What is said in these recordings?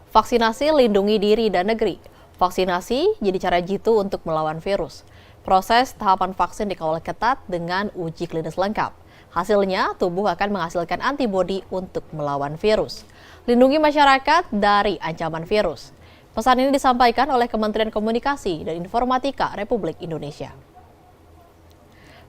Vaksinasi lindungi diri dan negeri. Vaksinasi jadi cara jitu untuk melawan virus. Proses tahapan vaksin dikawal ketat dengan uji klinis lengkap. Hasilnya, tubuh akan menghasilkan antibodi untuk melawan virus. Lindungi masyarakat dari ancaman virus. Pesan ini disampaikan oleh Kementerian Komunikasi dan Informatika Republik Indonesia.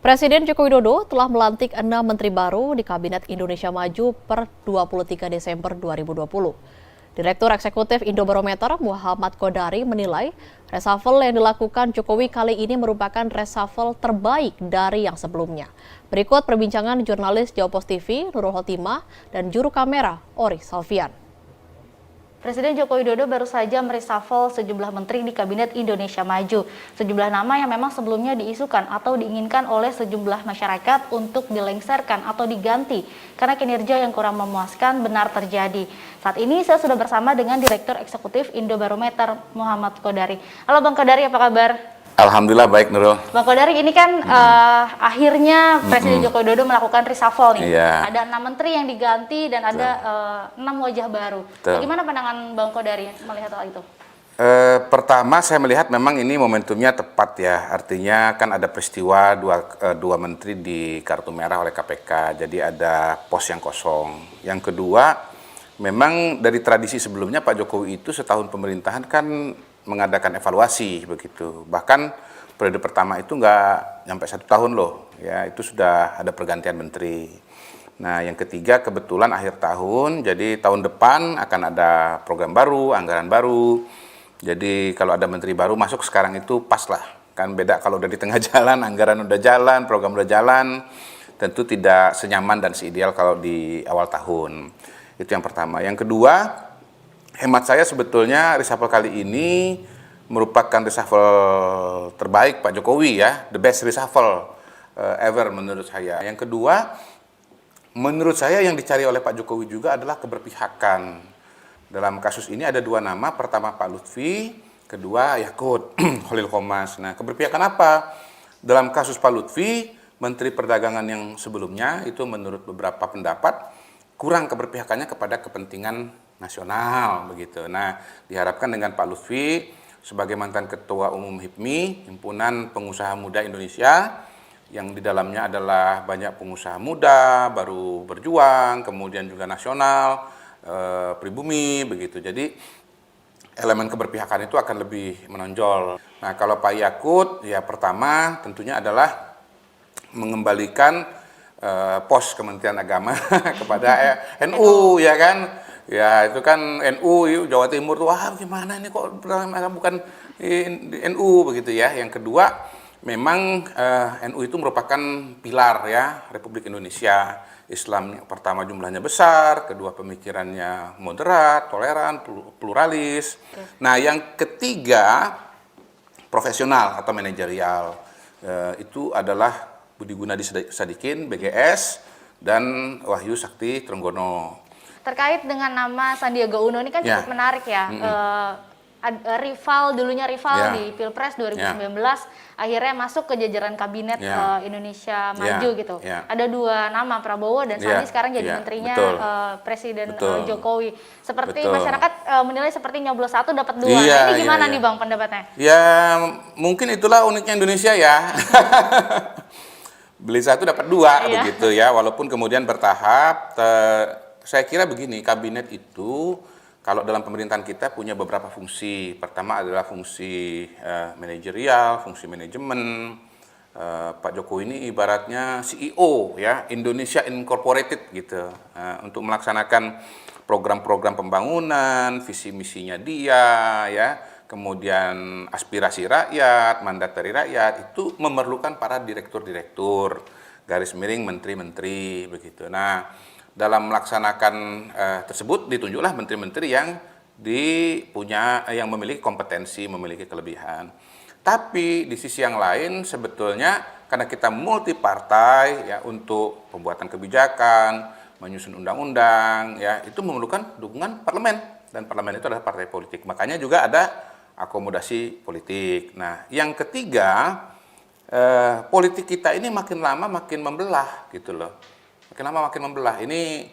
Presiden Joko Widodo telah melantik 6 menteri baru di Kabinet Indonesia Maju per 23 Desember 2020. Direktur Eksekutif Indobarometer Muhammad Kodari menilai reshuffle yang dilakukan Jokowi kali ini merupakan reshuffle terbaik dari yang sebelumnya. Berikut perbincangan jurnalis Jawpos TV Nurul Hotimah dan juru kamera Ori Salvian. Presiden Joko Widodo baru saja mereshuffle sejumlah menteri di Kabinet Indonesia Maju. Sejumlah nama yang memang sebelumnya diisukan atau diinginkan oleh sejumlah masyarakat untuk dilengserkan atau diganti karena kinerja yang kurang memuaskan benar terjadi. Saat ini saya sudah bersama dengan Direktur Eksekutif Indobarometer Muhammad Kodari. Halo Bang Kodari, apa kabar? Alhamdulillah baik, Nurul. Bang Kodari, ini kan akhirnya Presiden Joko Widodo melakukan reshuffle nih. Iya. Ada 6 menteri yang diganti dan ada 6 wajah baru. Betul. Bagaimana pandangan Bang Kodari melihat hal itu? Pertama saya melihat memang ini momentumnya tepat ya. Artinya kan ada peristiwa dua menteri di kartu merah oleh KPK. Jadi ada pos yang kosong. Yang kedua, memang dari tradisi sebelumnya Pak Jokowi itu setahun pemerintahan kan mengadakan evaluasi begitu. Bahkan periode pertama itu nggak sampai 1 tahun loh, ya itu sudah ada pergantian menteri. Nah yang ketiga kebetulan akhir tahun, jadi tahun depan akan ada program baru, anggaran baru. Jadi kalau ada menteri baru masuk sekarang itu pas lah. Kan beda kalau udah di tengah jalan, anggaran udah jalan, program udah jalan, tentu tidak senyaman dan seideal kalau di awal tahun. Itu yang pertama. Yang kedua, hemat saya sebetulnya reshuffle kali ini merupakan reshuffle terbaik Pak Jokowi ya, the best reshuffle ever menurut saya. Yang kedua, menurut saya yang dicari oleh Pak Jokowi juga adalah keberpihakan. Dalam kasus ini ada 2 nama, pertama Pak Lutfi, kedua Yakut Khalil Qomas. Nah, keberpihakan apa? Dalam kasus Pak Lutfi, Menteri Perdagangan yang sebelumnya itu menurut beberapa pendapat kurang keberpihakannya kepada kepentingan nasional begitu. Nah, diharapkan dengan Pak Lutfi sebagai mantan Ketua Umum HIPMI, Himpunan Pengusaha Muda Indonesia, yang di dalamnya adalah banyak pengusaha muda, baru berjuang, kemudian juga nasional, pribumi begitu. Jadi elemen keberpihakan itu akan lebih menonjol. Nah, kalau Pak Yakut, ya pertama tentunya adalah mengembalikan pos Kementerian Agama kepada NU, ya kan? Ya itu kan NU Jawa Timur tuh, wah gimana ini kok bukan NU begitu ya. Yang kedua, memang NU itu merupakan pilar ya Republik Indonesia. Islam yang pertama jumlahnya besar, kedua pemikirannya moderat, toleran, pluralis. Nah yang ketiga, profesional atau manajerial. Itu adalah Budi Gunadi Sadikin, BGS, dan Wahyu Sakti Trenggono. Terkait dengan nama Sandiaga Uno ini kan cukup menarik ya. Dulunya rival di Pilpres 2019, akhirnya masuk ke jajaran Kabinet Indonesia Maju gitu. Ada 2 nama, Prabowo dan Sandi sekarang jadi menterinya Presiden Jokowi. Seperti masyarakat menilai seperti nyoblos 1 dapat 2. Ini gimana nih Bang pendapatnya? Ya mungkin itulah uniknya Indonesia ya. Beli 1 dapat 2 begitu ya. Walaupun kemudian bertahap. Saya kira begini, kabinet itu kalau dalam pemerintahan kita punya beberapa fungsi. Pertama adalah fungsi manajerial, fungsi manajemen. Pak Jokowi ini ibaratnya CEO ya, Indonesia Incorporated gitu. Untuk melaksanakan program-program pembangunan, visi misinya dia ya, kemudian aspirasi rakyat, mandat dari rakyat itu memerlukan para direktur-direktur, garis miring menteri-menteri begitu. Nah, dalam melaksanakan tersebut ditunjuklah menteri-menteri yang yang memiliki kompetensi, memiliki kelebihan. Tapi di sisi yang lain sebetulnya karena kita multi partai ya untuk pembuatan kebijakan, menyusun undang-undang ya itu memerlukan dukungan parlemen dan parlemen itu adalah partai politik. Makanya juga ada akomodasi politik. Nah, yang ketiga politik kita ini makin lama makin membelah gitu loh. Makin lama makin membelah. Ini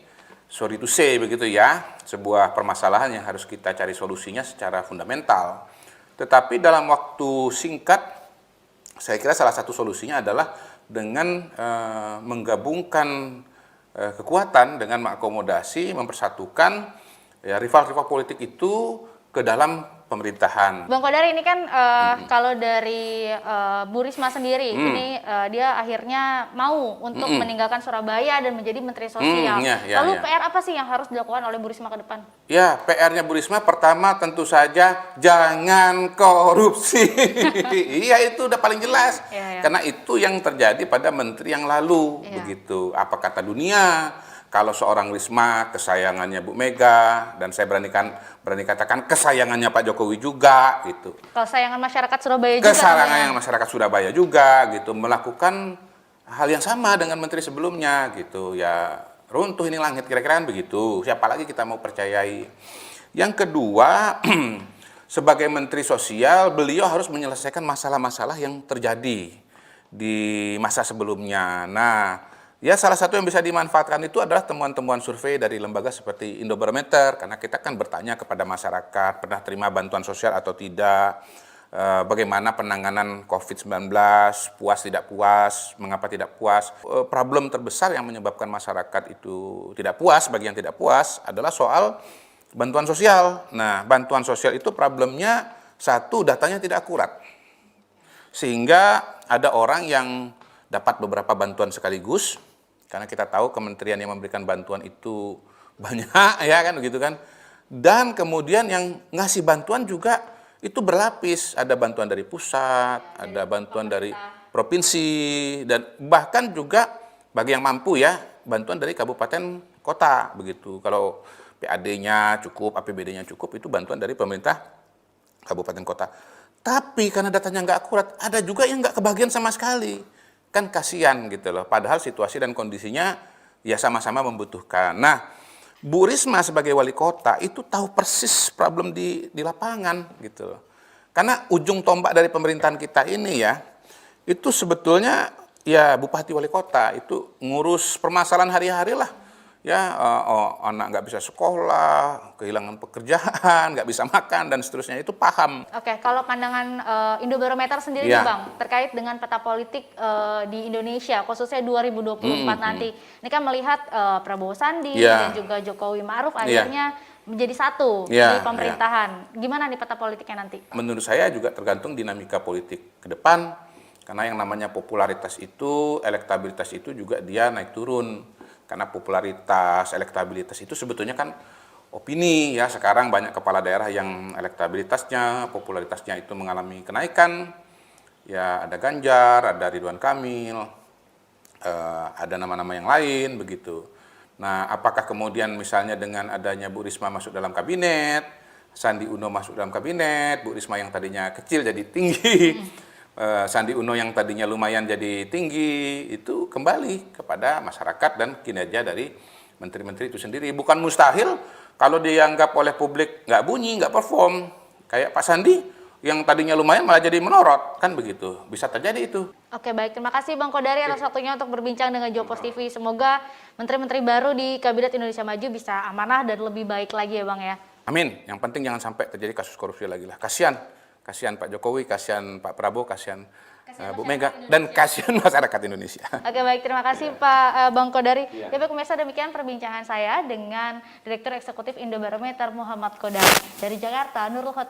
sorry to say begitu ya, sebuah permasalahan yang harus kita cari solusinya secara fundamental. Tetapi dalam waktu singkat, saya kira salah satu solusinya adalah dengan menggabungkan kekuatan dengan mengakomodasi, mempersatukan ya, rival-rival politik itu ke dalam pemerintahan. Bang Kodari, ini kan kalau dari Bu Risma sendiri, ini dia akhirnya mau untuk meninggalkan Surabaya dan menjadi Menteri Sosial. Lalu PR apa sih yang harus dilakukan oleh Bu Risma ke depan? Ya, PR-nya Bu Risma pertama tentu saja jangan korupsi. Iya, itu udah paling jelas. Karena itu yang terjadi pada menteri yang lalu, begitu. Apa kata dunia? Kalau seorang Risma kesayangannya Bu Mega, dan saya berani katakan kesayangannya Pak Jokowi juga gitu. Kesayangan masyarakat Surabaya juga. Kesayangan masyarakat Surabaya juga gitu, melakukan hal yang sama dengan menteri sebelumnya gitu. Ya runtuh ini langit, kira-kira kan begitu. Siapa lagi kita mau percayai? Yang kedua, sebagai menteri sosial, beliau harus menyelesaikan masalah-masalah yang terjadi di masa sebelumnya. Nah, ya salah satu yang bisa dimanfaatkan itu adalah temuan-temuan survei dari lembaga seperti Indobarometer, karena kita kan bertanya kepada masyarakat, pernah terima bantuan sosial atau tidak, bagaimana penanganan COVID-19, puas tidak puas, mengapa tidak puas. Problem terbesar yang menyebabkan masyarakat itu tidak puas, bagi yang tidak puas, adalah soal bantuan sosial. Nah, bantuan sosial itu problemnya, satu, datanya tidak akurat. Sehingga ada orang yang dapat beberapa bantuan sekaligus, karena kita tahu kementerian yang memberikan bantuan itu banyak, ya kan begitu kan. Dan kemudian yang ngasih bantuan juga itu berlapis, ada bantuan dari pusat, ada bantuan dari provinsi, dan bahkan juga bagi yang mampu ya, bantuan dari kabupaten kota begitu. Kalau PAD-nya cukup, APBD-nya cukup, itu bantuan dari pemerintah kabupaten kota. Tapi karena datanya nggak akurat, ada juga yang nggak kebagian sama sekali. Kan kasihan gitu loh, padahal situasi dan kondisinya ya sama-sama membutuhkan. Nah, Bu Risma sebagai wali kota itu tahu persis problem di lapangan gitu loh. Karena ujung tombak dari pemerintahan kita ini ya, itu sebetulnya ya bupati wali kota itu ngurus permasalahan hari-hari lah. Ya, anak nggak bisa sekolah, kehilangan pekerjaan, nggak bisa makan, dan seterusnya, itu paham. Oke, kalau pandangan Indobarometer sendiri nih Bang, terkait dengan peta politik di Indonesia, khususnya 2024 nanti. Ini kan melihat Prabowo Sandi dan juga Jokowi Ma'ruf akhirnya menjadi satu di pemerintahan. Gimana nih peta politiknya nanti? Menurut saya juga tergantung dinamika politik ke depan, karena yang namanya popularitas itu, elektabilitas itu juga dia naik turun. Karena popularitas, elektabilitas itu sebetulnya kan opini ya. Sekarang banyak kepala daerah yang elektabilitasnya, popularitasnya itu mengalami kenaikan. Ya ada Ganjar, ada Ridwan Kamil, ada nama-nama yang lain begitu. Nah, apakah kemudian misalnya dengan adanya Bu Risma masuk dalam kabinet, Sandi Uno masuk dalam kabinet, Bu Risma yang tadinya kecil jadi tinggi, Sandi Uno yang tadinya lumayan jadi tinggi, itu kembali kepada masyarakat dan kinerja dari menteri-menteri itu sendiri. Bukan mustahil kalau dianggap oleh publik nggak bunyi, nggak perform, kayak Pak Sandi yang tadinya lumayan malah jadi melorot, kan begitu. Bisa terjadi itu. Oke, baik. Terima kasih Bang Kodari atas waktunya untuk berbincang dengan Jopos TV. Semoga menteri-menteri baru di Kabinet Indonesia Maju bisa amanah dan lebih baik lagi ya Bang ya. Amin. Yang penting jangan sampai terjadi kasus korupsi lagi lah. Kasihan Pak Jokowi, kasihan Pak Prabowo, kasihan Bu Mega, dan kasihan masyarakat Indonesia. Oke, baik, terima kasih Pak Bang Kodari. Ya, baik pemirsa, demikian perbincangan saya dengan Direktur Eksekutif Indobarometer Muhammad Kodari. Dari Jakarta, Nurul Khotimah.